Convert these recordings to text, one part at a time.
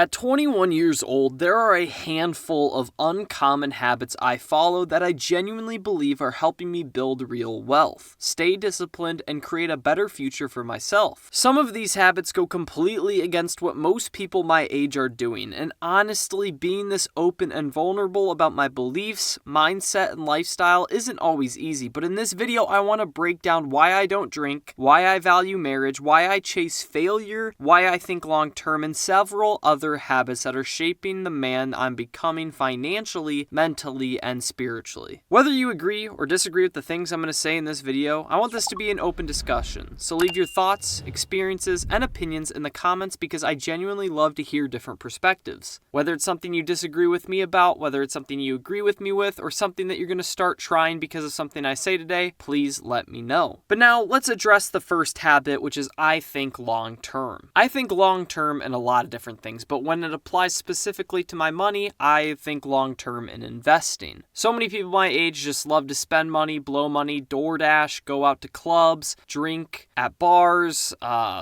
At 21 years old, there are a handful of uncommon habits I follow that I genuinely believe are helping me build real wealth, stay disciplined, and create a better future for myself. Some of these habits go completely against what most people my age are doing, and honestly, being this open and vulnerable about my beliefs, mindset, and lifestyle isn't always easy, but in this video, I want to break down why I don't drink, why I value marriage, why I chase failure, why I think long-term, and several other habits that are shaping the man I'm becoming financially, mentally, and spiritually. Whether you agree or disagree with the things I'm going to say in this video, I want this to be an open discussion. So leave your thoughts, experiences, and opinions in the comments because I genuinely love to hear different perspectives. Whether it's something you disagree with me about, whether it's something you agree with me with, or something that you're going to start trying because of something I say today, please let me know. But now let's address the first habit, which is I think long term. I think long term in a lot of different things, but when it applies specifically to my money, I think long term in investing. So many people my age just love to spend money, blow money, DoorDash, go out to clubs, drink at bars,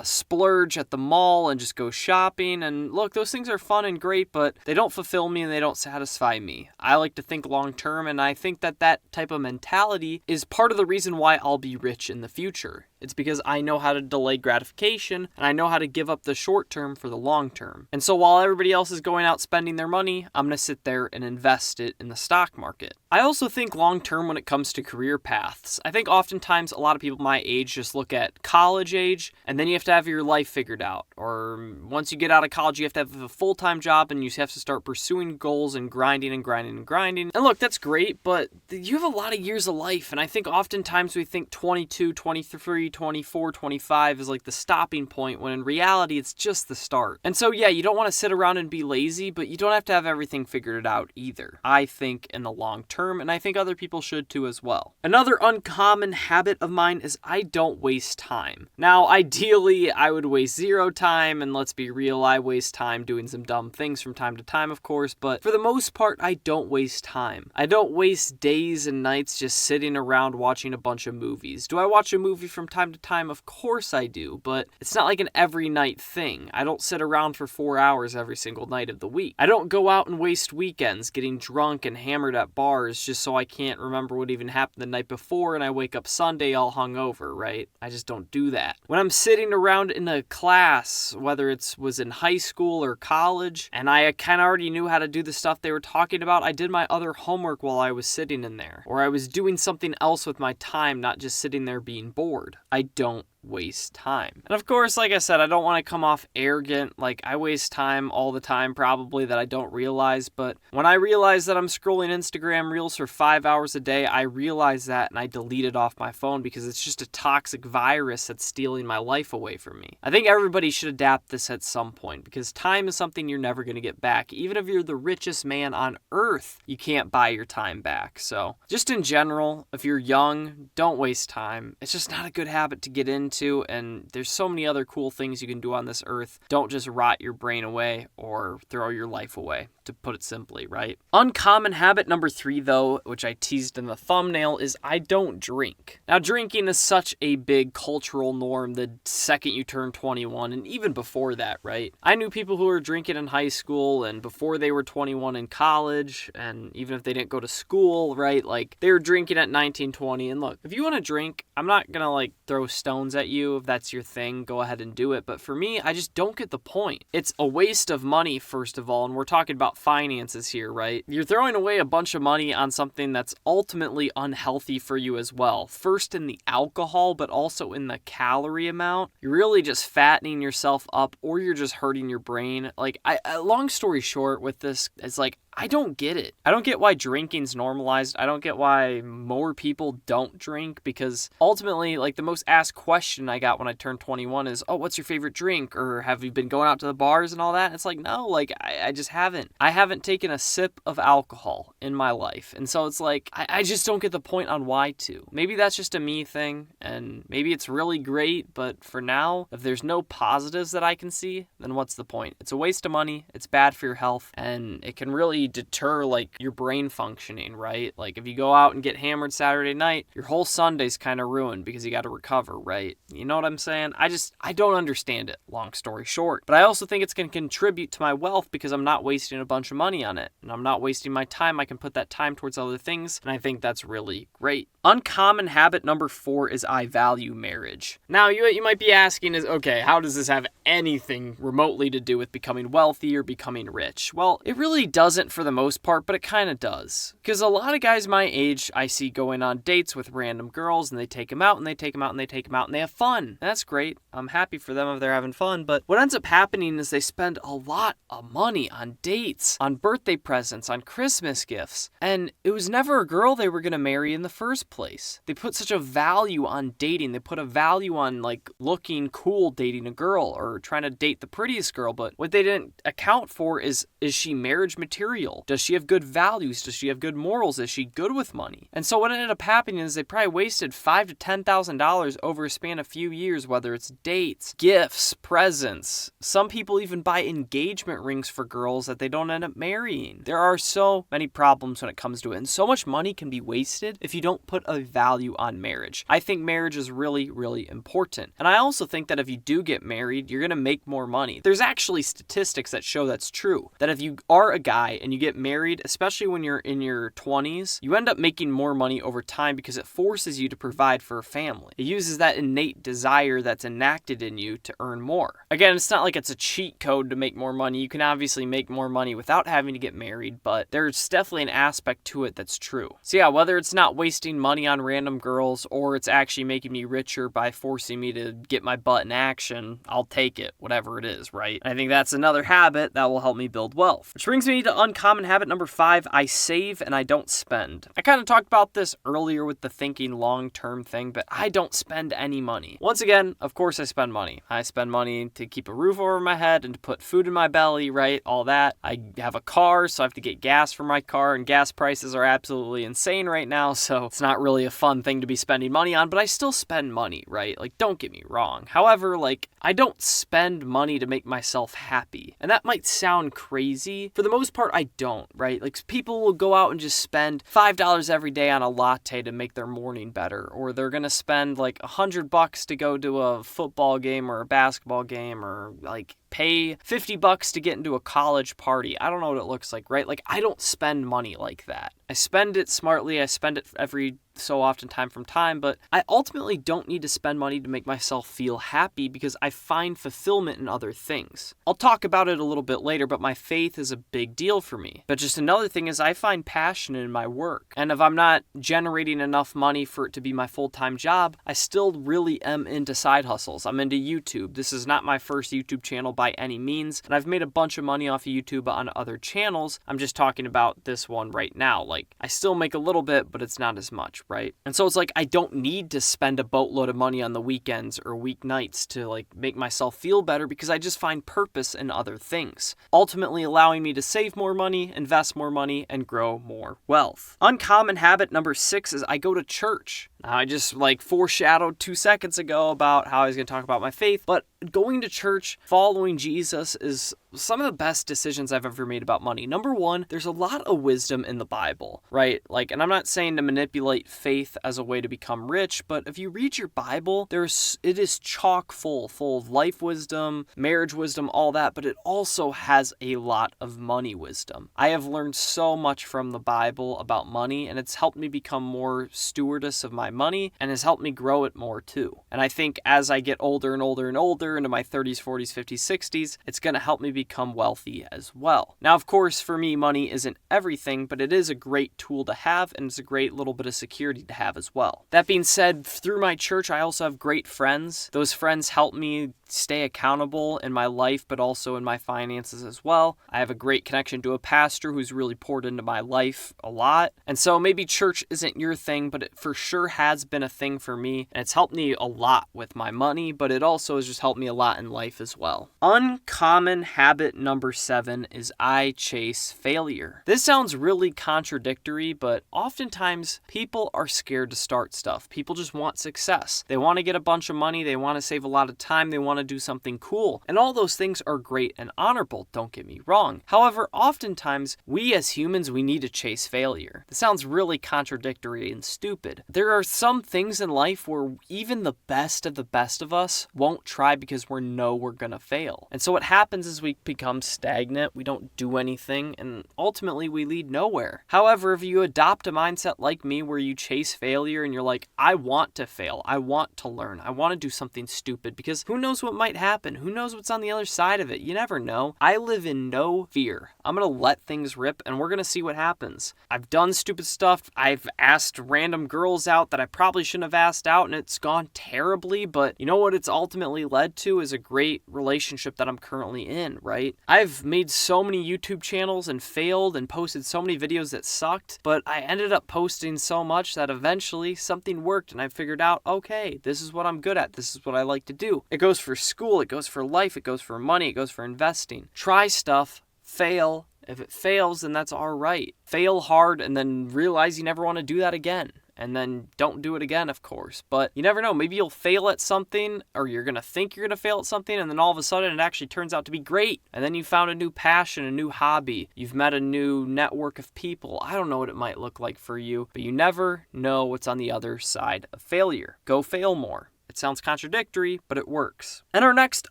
splurge at the mall, and just go shopping. And look, those things are fun and great, but they don't fulfill me and they don't satisfy me. I like to think long term, and I think that that type of mentality is part of the reason why I'll be rich in the future. It's because I know how to delay gratification, and I know how to give up the short term for the long term. And so while everybody else is going out spending their money, I'm going to sit there and invest it in the stock market. I also think long term when it comes to career paths. I think oftentimes a lot of people my age just look at college age, and then you have to have your life figured out. Or once you get out of college, you have to have a full-time job, and you have to start pursuing goals and grinding and grinding and grinding. And look, that's great, but you have a lot of years of life, and I think oftentimes we think 22, 23, 24, 25 is like the stopping point, when in reality it's just the start. And so yeah, you don't want to sit around and be lazy, but you don't have to have everything figured out either. I think in the long term, and I think other people should too as well. Another uncommon habit of mine is I don't waste time. Now ideally I would waste zero time, and let's be real, I waste time doing some dumb things from time to time of course, but for the most part I don't waste time. I don't waste days and nights just sitting around watching a bunch of movies. Do I watch a movie from time to time? Of course I do, but it's not like an every night thing. I don't sit around for 4 hours every single night of the week. I don't go out and waste weekends getting drunk and hammered at bars just so I can't remember what even happened the night before and I wake up Sunday all hungover, right? I just don't do that. When I'm sitting around in a class, whether it was in high school or college, and I kind of already knew how to do the stuff they were talking about, I did my other homework while I was sitting in there. Or I was doing something else with my time, not just sitting there being bored. I don't waste time. And of course, like I said, I don't want to come off arrogant, like I waste time all the time probably that I don't realize, but when I realize that I'm scrolling Instagram Reels for 5 hours a day, I realize that and I delete it off my phone because it's just a toxic virus that's stealing my life away from me. I think everybody should adapt this at some point because time is something you're never going to get back. Even if you're the richest man on earth, you can't buy your time back. So just in general, if you're young, don't waste time. It's just not a good habit to get into, and there's so many other cool things you can do on this earth. Don't just rot your brain away or throw your life away, to put it simply, right? Uncommon habit number 3 though, which I teased in the thumbnail, is I don't drink. Now drinking is such a big cultural norm the second you turn 21 and even before that, right? I knew people who were drinking in high school and before they were 21 in college, and even if they didn't go to school, right? Like they were drinking at 19, 20, and look, if you want to drink, I'm not gonna like throw stones at you. If that's your thing, go ahead and do it. But for me, I just don't get the point. It's a waste of money, first of all, and we're talking about finances here, right? You're throwing away a bunch of money on something that's ultimately unhealthy for you as well. First in the alcohol, but also in the calorie amount. You're really just fattening yourself up, or you're just hurting your brain. Like, long story short with this, it's like, I don't get it. I don't get why drinking's normalized. I don't get why more people don't drink, because ultimately, like, the most asked question I got when I turned 21 is, oh, what's your favorite drink? Or have you been going out to the bars and all that? And it's like, no, like, I just haven't. I haven't taken a sip of alcohol in my life. And so it's like, I just don't get the point on why to. Maybe that's just a me thing, and maybe it's really great, but for now, if there's no positives that I can see, then what's the point? It's a waste of money, it's bad for your health, and it can really really deter like your brain functioning, right? Like if you go out and get hammered Saturday night, your whole Sunday's kind of ruined because you got to recover, right? You know what I'm saying? I don't understand it, long story short. But I also think it's going to contribute to my wealth because I'm not wasting a bunch of money on it. And I'm not wasting my time. I can put that time towards other things. And I think that's really great. Uncommon habit number 4 is I value marriage. Now, you might be asking is, okay, how does this have anything remotely to do with becoming wealthy or becoming rich? Well, it really doesn't for the most part, but it kind of does. Because a lot of guys my age I see going on dates with random girls and they take them out and they take them out and they take them out and they have fun. And that's great. I'm happy for them if they're having fun. But what ends up happening is they spend a lot of money on dates, on birthday presents, on Christmas gifts. And it was never a girl they were going to marry in the first place. They put such a value on dating. They put a value on like looking cool dating a girl or trying to date the prettiest girl. But what they didn't account for is she marriage material? Does she have good values? Does she have good morals? Is she good with money? And so what ended up happening is they probably wasted $5,000 to $10,000 over a span of a few years, whether it's dates, gifts, presents. Some people even buy engagement rings for girls that they don't end up marrying. There are so many problems when it comes to it, and so much money can be wasted if you don't put a value on marriage. I think marriage is really, really important. And I also think that if you do get married, you're going to make more money. There's actually statistics that show that's true. That if you are a guy and you get married, especially when you're in your 20s, you end up making more money over time because it forces you to provide for a family. It uses that innate desire that's enacted in you to earn more. Again, it's not like it's a cheat code to make more money. You can obviously make more money without having to get married, but there's definitely an aspect to it that's true. So yeah, whether it's not wasting money on random girls or it's actually making me richer by forcing me to get my butt in action, I'll take it, whatever it is, right? I think that's another habit that will help me build wealth. Which brings me to uncommon habit number 5, I save and I don't spend. I kind of talked about this earlier with the thinking long-term thing, but I don't spend any money. Once again, of course I spend money. I spend money to keep a roof over my head and to put food in my belly, right? All that. I have a car, so I have to get gas for my car, and gas prices are absolutely insane right now, so it's not really a fun thing to be spending money on, but I still spend money, right? Like, don't get me wrong. However, like, I don't spend money to make myself happy. And that might sound crazy. For the most part, I don't, right? Like, people will go out and just spend $5 every day on a latte to make their morning better, or they're gonna spend like $100 to go to a football game or a basketball game, or like pay $50 to get into a college party. I don't know what it looks like, right? Like, I don't spend money like that. I spend it smartly. I spend it every so often, time from time, but I ultimately don't need to spend money to make myself feel happy because I find fulfillment in other things. I'll talk about it a little bit later, but my faith is a big deal for me. But just another thing is I find passion in my work. And if I'm not generating enough money for it to be my full-time job, I still really am into side hustles. I'm into YouTube. This is not my first YouTube channel by any means, and I've made a bunch of money off of YouTube on other channels. I'm just talking about this one right now. Like, I still make a little bit, but it's not as much, right? And so it's like I don't need to spend a boatload of money on the weekends or weeknights to like make myself feel better because I just find purpose in other things, ultimately allowing me to save more money, invest more money, and grow more wealth. Uncommon habit number 6 is I go to church. Now, I just like foreshadowed 2 seconds ago about how I was going to talk about my faith, but going to church, following Jesus is some of the best decisions I've ever made about money. Number 1, there's a lot of wisdom in the Bible, right? Like, and I'm not saying to manipulate faith as a way to become rich, but if you read your Bible, it is chock full of life wisdom, marriage wisdom, all that, but it also has a lot of money wisdom. I have learned so much from the Bible about money, and it's helped me become more stewardess of my money and has helped me grow it more too. And I think as I get older and older and older into my 30s, 40s, 50s, 60s, it's going to help me become wealthy as well. Now, of course, for me, money isn't everything, but it is a great tool to have, and it's a great little bit of security to have as well. That being said, through my church, I also have great friends. Those friends help me stay accountable in my life, but also in my finances as well. I have a great connection to a pastor who's really poured into my life a lot. And so maybe church isn't your thing, but it for sure has been a thing for me. And it's helped me a lot with my money, but it also has just helped me a lot in life as well. Uncommon habit number 7 is I chase failure. This sounds really contradictory, but oftentimes people are scared to start stuff. People just want success. They want to get a bunch of money. They want to save a lot of time. They want want to do something cool. And all those things are great and honorable, don't get me wrong. However, oftentimes, we as humans, we need to chase failure. This sounds really contradictory and stupid. There are some things in life where even the best of us won't try because we know we're gonna fail. And so what happens is we become stagnant, we don't do anything, and ultimately we lead nowhere. However, if you adopt a mindset like me where you chase failure and you're like, I want to fail, I want to learn, I want to do something stupid, because who knows what might happen? Who knows what's on the other side of it? You never know. I live in no fear. I'm gonna let things rip and we're gonna see what happens. I've done stupid stuff. I've asked random girls out that I probably shouldn't have asked out, and it's gone terribly, but you know what it's ultimately led to is a great relationship that I'm currently in, right? I've made so many YouTube channels and failed and posted so many videos that sucked, but I ended up posting so much that eventually something worked and I figured out, okay, this is what I'm good at. This is what I like to do. It goes for school, it goes for life, it goes for money, it goes for investing. Try stuff, fail. If it fails, then that's all right. Fail hard and then realize you never want to do that again. And then don't do it again, of course. But you never know. Maybe you'll fail at something, or you're going to think you're going to fail at something, and then all of a sudden it actually turns out to be great. And then you found a new passion, a new hobby. You've met a new network of people. I don't know what it might look like for you, but you never know what's on the other side of failure. Go fail more. It sounds contradictory, but it works. And our next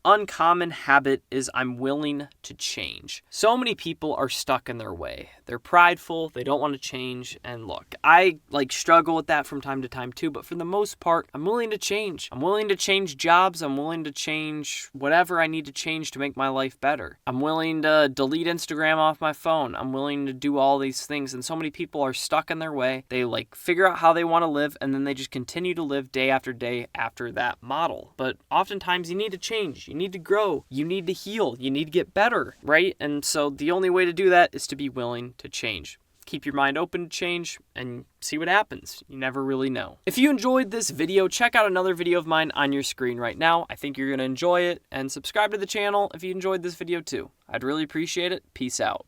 uncommon habit is I'm willing to change. So many people are stuck in their way. They're prideful, they don't want to change, and look, I struggle with that from time to time too, but for the most part, I'm willing to change. I'm willing to change jobs, I'm willing to change whatever I need to change to make my life better. I'm willing to delete Instagram off my phone. I'm willing to do all these things, and so many people are stuck in their way. They figure out how they want to live, and then they just continue to live day after day after that model. But oftentimes you need to change, you need to grow, you need to heal, you need to get better, right? And so the only way to do that is to be willing to change. Keep your mind open to change and see what happens. You never really know. If you enjoyed this video, check out another video of mine on your screen right now. I think you're going to enjoy it, and subscribe to the channel if you enjoyed this video too. I'd really appreciate it. Peace out.